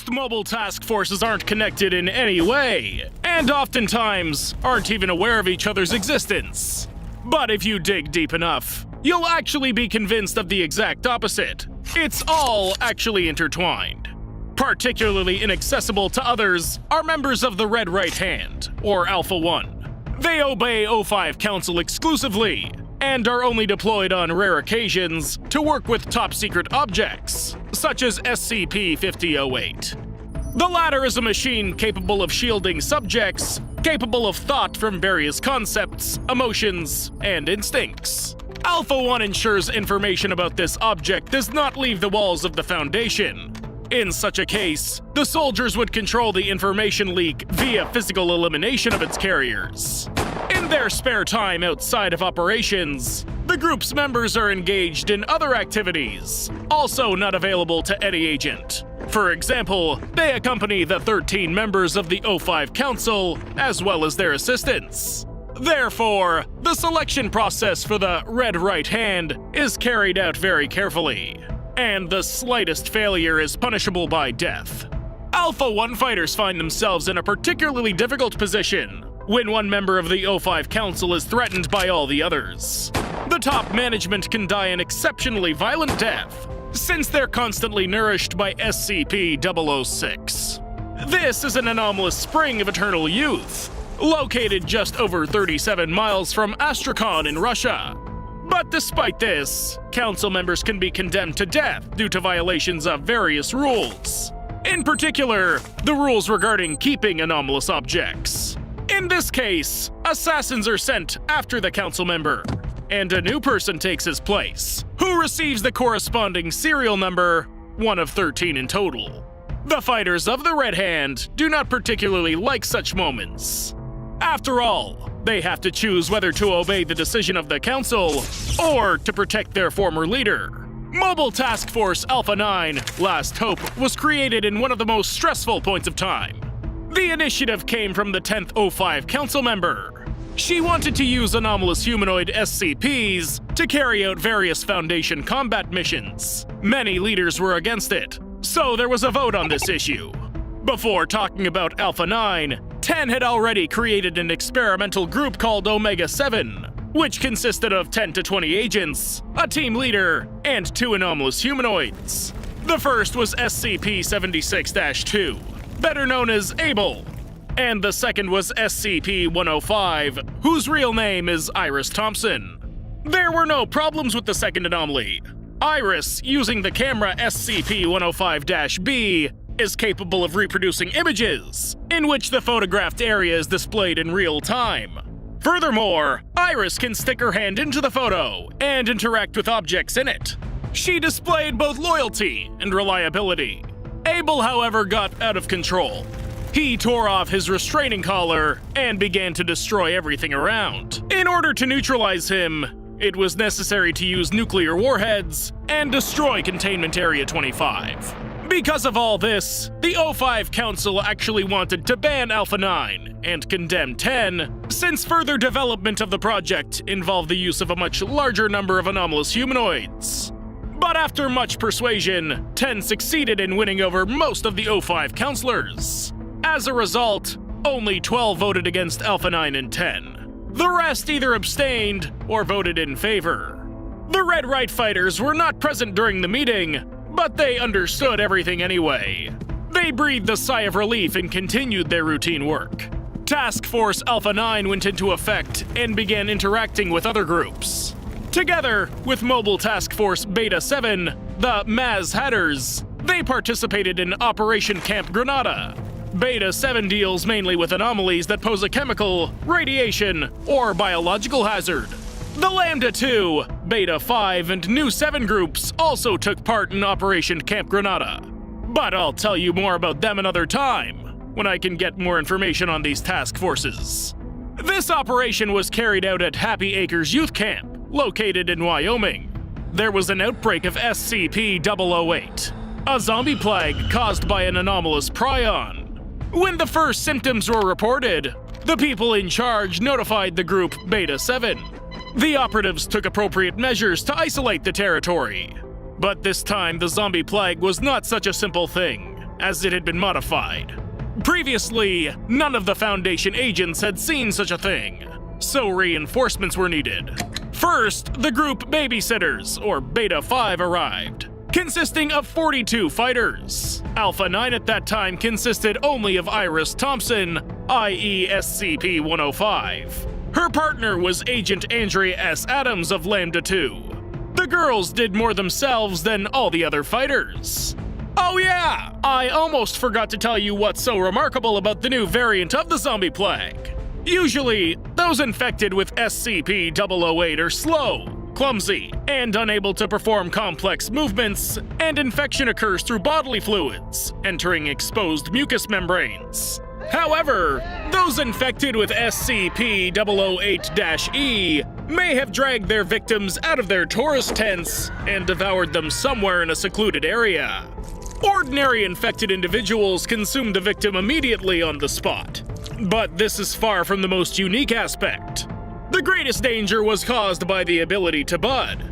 Most mobile task forces aren't connected in any way, and oftentimes aren't even aware of each other's existence. But if you dig deep enough, you'll actually be convinced of the exact opposite. It's all actually intertwined. Particularly inaccessible to others are members of the Red Right Hand, or Alpha 1. They obey O5 Council exclusively, and are only deployed on rare occasions to work with top-secret objects, such as SCP-5008. The latter is a machine capable of shielding subjects, capable of thought from various concepts, emotions, and instincts. Alpha 1 ensures information about this object does not leave the walls of the Foundation. In such a case, the soldiers would control the information leak via physical elimination of its carriers. In their spare time outside of operations, the group's members are engaged in other activities, also not available to any agent. For example, they accompany the 13 members of the O5 Council, as well as their assistants. Therefore, the selection process for the Red Right Hand is carried out very carefully, and the slightest failure is punishable by death. Alpha 1 fighters find themselves in a particularly difficult position when one member of the O5 Council is threatened by all the others. The top management can die an exceptionally violent death, since they're constantly nourished by SCP-006. This is an anomalous spring of eternal youth, located just over 37 miles from Astrakhan in Russia. But despite this, Council members can be condemned to death due to violations of various rules. In particular, the rules regarding keeping anomalous objects. In this case, assassins are sent after the Council member, and a new person takes his place, who receives the corresponding serial number, one of 13 in total. The fighters of the Red Hand do not particularly like such moments. After all, they have to choose whether to obey the decision of the Council or to protect their former leader. Mobile Task Force Alpha 9, Last Hope, was created in one of the most stressful points of time. The initiative came from the 10th O5 Council member. She wanted to use anomalous humanoid SCPs to carry out various Foundation combat missions. Many leaders were against it, so there was a vote on this issue. Before talking about Alpha 9, 10 had already created an experimental group called Omega 7, which consisted of 10 to 20 agents, a team leader, and 2 anomalous humanoids. The first was SCP-76-2, better known as Abel, and the second was SCP-105, whose real name is Iris Thompson. There were no problems with the second anomaly. Iris, using the camera SCP-105-B, is capable of reproducing images, in which the photographed area is displayed in real time. Furthermore, Iris can stick her hand into the photo and interact with objects in it. She displayed both loyalty and reliability. Abel, however, got out of control. He tore off his restraining collar and began to destroy everything around. In order to neutralize him, it was necessary to use nuclear warheads and destroy Containment Area 25. Because of all this, the O5 Council actually wanted to ban Alpha 9 and condemn 10, since further development of the project involved the use of a much larger number of anomalous humanoids. But after much persuasion, 10 succeeded in winning over most of the O5 counselors. As a result, only 12 voted against Alpha 9 and 10. The rest either abstained or voted in favor. The Red Right fighters were not present during the meeting, but they understood everything anyway. They breathed a sigh of relief and continued their routine work. Task Force Alpha 9 went into effect and began interacting with other groups. Together with Mobile Task Force Beta 7, the Maz Hatters, they participated in Operation Camp Granada. Beta 7 deals mainly with anomalies that pose a chemical, radiation, or biological hazard. The Lambda 2, Beta 5, and Nu 7 groups also took part in Operation Camp Granada. But I'll tell you more about them another time, when I can get more information on these task forces. This operation was carried out at Happy Acres Youth Camp, located in Wyoming. There was an outbreak of SCP-008, a zombie plague caused by an anomalous prion. When the first symptoms were reported, the people in charge notified the group Beta 7. The operatives took appropriate measures to isolate the territory. But this time, the zombie plague was not such a simple thing. as it had been modified. Previously, none of the Foundation agents had seen such a thing, so reinforcements were needed. First, the group Babysitters, or Beta 5, arrived, consisting of 42 fighters. Alpha 9 at that time consisted only of Iris Thompson, i.e. SCP-105. Her partner was Agent Andrea S. Adams of Lambda 2. The girls did more themselves than all the other fighters. Oh yeah! I almost forgot to tell you what's so remarkable about the new variant of the zombie plague. Usually, those infected with SCP-008 are slow, clumsy, and unable to perform complex movements, and infection occurs through bodily fluids, entering exposed mucous membranes. However, those infected with SCP-008-E may have dragged their victims out of their tourist tents and devoured them somewhere in a secluded area. Ordinary infected individuals consume the victim immediately on the spot. But this is far from the most unique aspect. The greatest danger was caused by the ability to bud.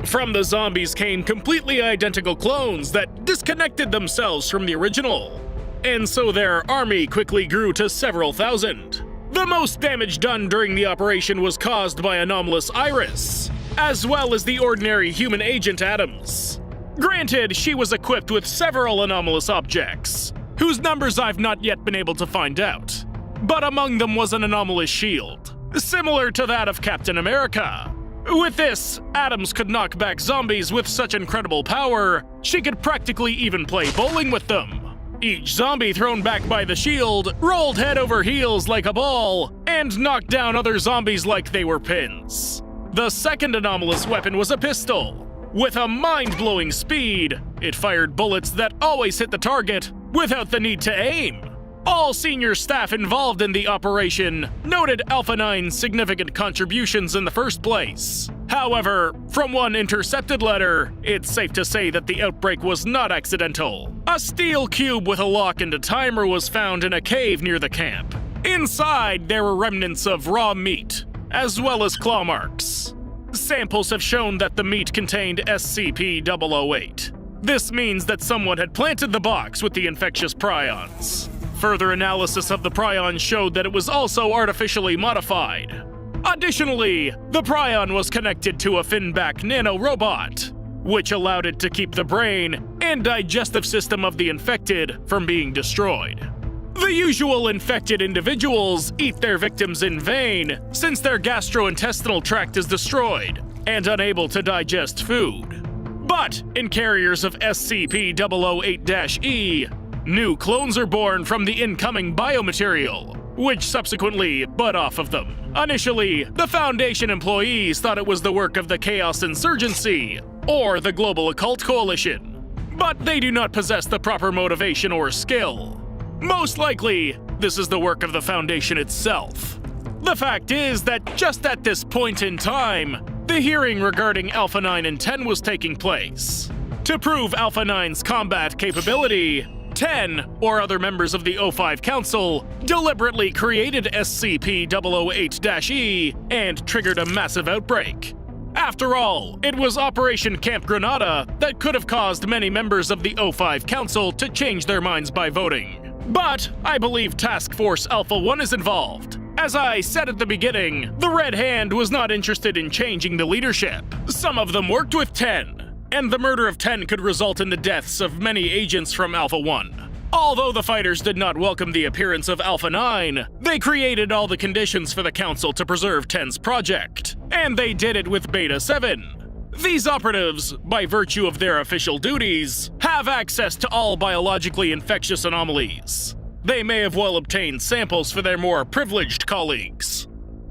From the zombies came completely identical clones that disconnected themselves from the original, and so their army quickly grew to several thousand. The most damage done during the operation was caused by anomalous Iris, as well as the ordinary human agent Adams. Granted, she was equipped with several anomalous objects, whose numbers I've not yet been able to find out. But among them was an anomalous shield, similar to that of Captain America. With this, Adams could knock back zombies with such incredible power, she could practically even play bowling with them. Each zombie thrown back by the shield rolled head over heels like a ball and knocked down other zombies like they were pins. The second anomalous weapon was a pistol. With a mind-blowing speed, it fired bullets that always hit the target without the need to aim. All senior staff involved in the operation noted Alpha 9's significant contributions in the first place. However, from one intercepted letter, it's safe to say that the outbreak was not accidental. A steel cube with a lock and a timer was found in a cave near the camp. Inside, there were remnants of raw meat, as well as claw marks. Samples have shown that the meat contained SCP-008. This means that someone had planted the box with the infectious prions. Further analysis of the prion showed that it was also artificially modified. Additionally, the prion was connected to a Finback nanorobot, which allowed it to keep the brain and digestive system of the infected from being destroyed. The usual infected individuals eat their victims in vain since their gastrointestinal tract is destroyed and unable to digest food. But in carriers of SCP-008-E, new clones are born from the incoming biomaterial, which subsequently bud off of them. Initially, the Foundation employees thought it was the work of the Chaos Insurgency or the Global Occult Coalition, but they do not possess the proper motivation or skill. Most likely, this is the work of the Foundation itself. The fact is that just at this point in time, the hearing regarding Alpha 9 and 10 was taking place. To prove Alpha 9's combat capability, 10, or other members of the O5 Council, deliberately created SCP-008-E and triggered a massive outbreak. After all, it was Operation Camp Granada that could have caused many members of the O5 Council to change their minds by voting. But I believe Task Force Alpha 1 is involved. As I said at the beginning, the Red Hand was not interested in changing the leadership. Some of them worked with 10, and the murder of 10 could result in the deaths of many agents from Alpha 1. Although the fighters did not welcome the appearance of Alpha 9, they created all the conditions for the Council to preserve 10's project, and they did it with Beta 7. These operatives, by virtue of their official duties, have access to all biologically infectious anomalies. They may have well obtained samples for their more privileged colleagues.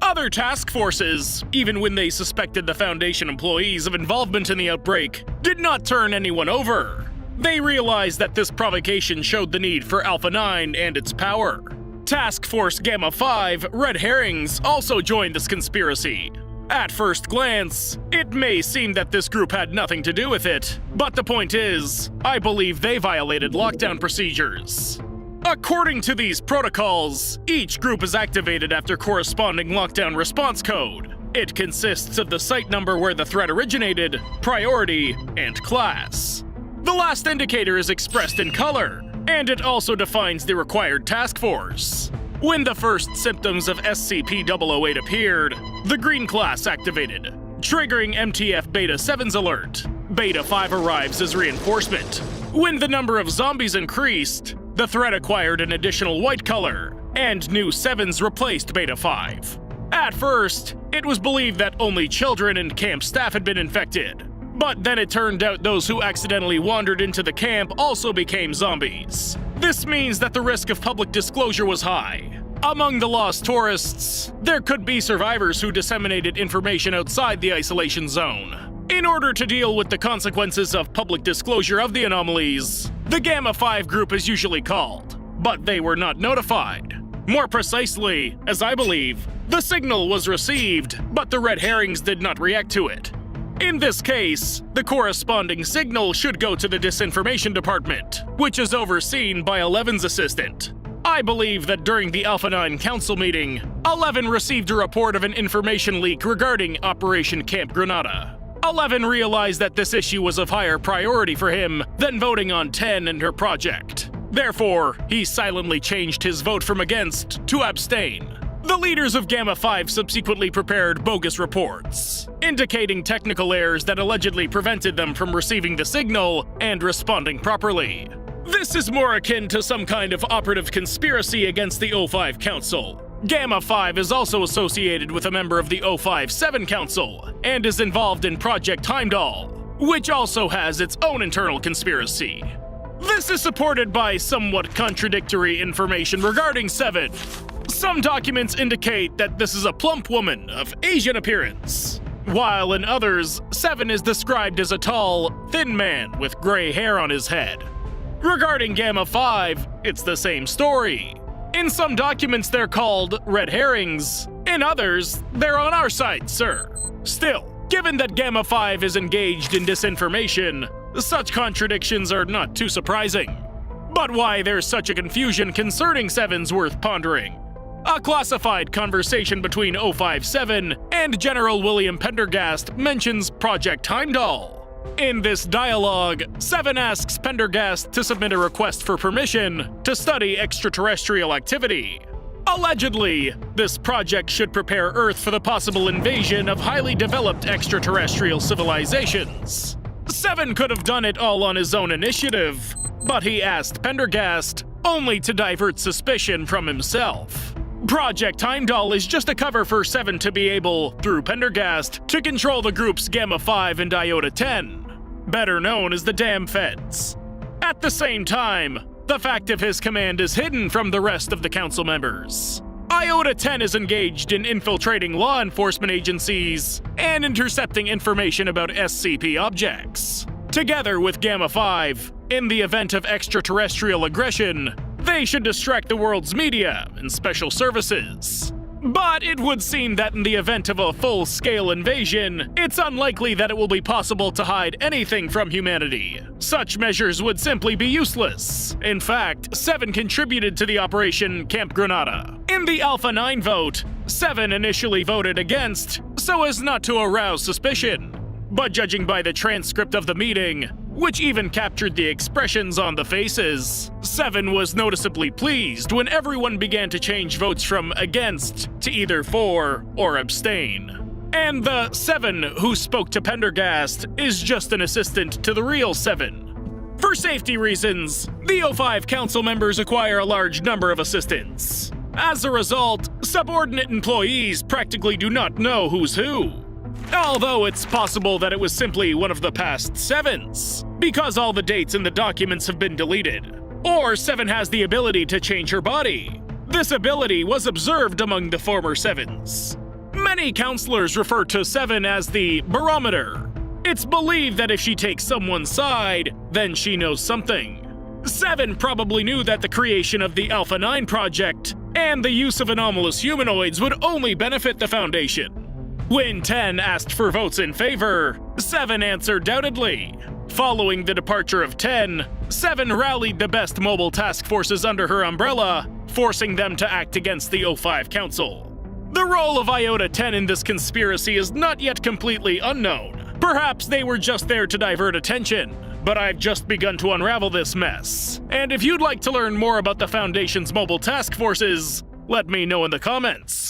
Other task forces, even when they suspected the Foundation employees of involvement in the outbreak, did not turn anyone over. They realized that this provocation showed the need for Alpha 9 and its power. Task Force Gamma 5, Red Herrings, also joined this conspiracy. At first glance, it may seem that this group had nothing to do with it, but the point is, I believe they violated lockdown procedures. According to these protocols, each group is activated after corresponding lockdown response code. It consists of the site number where the threat originated, priority, and class. The last indicator is expressed in color, and it also defines the required task force. When the first symptoms of SCP-008 appeared, the Green class activated, triggering MTF Beta-7's alert. Beta-5 arrives as reinforcement. When the number of zombies increased, the threat acquired an additional white color, and new 7s replaced Beta-5. At first, it was believed that only children and camp staff had been infected, but then it turned out those who accidentally wandered into the camp also became zombies. This means that the risk of public disclosure was high. Among the lost tourists, there could be survivors who disseminated information outside the isolation zone. In order to deal with the consequences of public disclosure of the anomalies, the Gamma-5 group is usually called, but they were not notified. More precisely, as I believe, the signal was received, but the red herrings did not react to it. In this case, the corresponding signal should go to the Disinformation Department, which is overseen by Eleven's assistant. I believe that during the Alpha 9 Council meeting, 11 received a report of an information leak regarding Operation Camp Granada. 11 realized that this issue was of higher priority for him than voting on 10 and her project. Therefore, he silently changed his vote from against to abstain. The leaders of Gamma-5 subsequently prepared bogus reports, indicating technical errors that allegedly prevented them from receiving the signal and responding properly. This is more akin to some kind of operative conspiracy against the O5 Council. Gamma-5 is also associated with a member of the O5-7 Council and is involved in Project Heimdall, which also has its own internal conspiracy. This is supported by somewhat contradictory information regarding 7. Some documents indicate that this is a plump woman of Asian appearance, while in others, 7 is described as a tall, thin man with gray hair on his head. Regarding Gamma-5, it's the same story. In some documents they're called red herrings, in others, they're on our side, sir. Still, given that Gamma-5 is engaged in disinformation, such contradictions are not too surprising. But why there's such a confusion concerning 7's worth pondering. A classified conversation between O5-7 and General William Pendergast mentions Project Heimdall. In this dialogue, 7 asks Pendergast to submit a request for permission to study extraterrestrial activity. Allegedly, this project should prepare Earth for the possible invasion of highly developed extraterrestrial civilizations. 7 could have done it all on his own initiative, but he asked Pendergast only to divert suspicion from himself. Project Heimdall is just a cover for 7 to be able, through Pendergast, to control the groups Gamma-5 and Iota-10, better known as the Damn Feds. At the same time, the fact of his command is hidden from the rest of the council members. Iota-10 is engaged in infiltrating law enforcement agencies and intercepting information about SCP objects. Together with Gamma-5, in the event of extraterrestrial aggression, they should distract the world's media and special services. But it would seem that in the event of a full-scale invasion, it's unlikely that it will be possible to hide anything from humanity. Such measures would simply be useless. In fact, 7 contributed to the Operation Camp Granada. In the Alpha 9 vote, 7 initially voted against, so as not to arouse suspicion. But judging by the transcript of the meeting, which even captured the expressions on the faces, 7 was noticeably pleased when everyone began to change votes from against to either for or abstain. And the 7 who spoke to Pendergast is just an assistant to the real 7. For safety reasons, the O5 council members acquire a large number of assistants. As a result, subordinate employees practically do not know who's who. Although it's possible that it was simply one of the past 7s, because all the dates in the documents have been deleted. Or 7 has the ability to change her body. This ability was observed among the former 7s. Many counselors refer to 7 as the barometer. It's believed that if she takes someone's side, then she knows something. 7 probably knew that the creation of the Alpha 9 project and the use of anomalous humanoids would only benefit the Foundation. When 10 asked for votes in favor, 7 answered doubtedly. Following the departure of 10, 7 rallied the best mobile task forces under her umbrella, forcing them to act against the O5 Council. The role of Iota-10 in this conspiracy is not yet completely unknown. Perhaps they were just there to divert attention, but I've just begun to unravel this mess. And if you'd like to learn more about the Foundation's mobile task forces, let me know in the comments.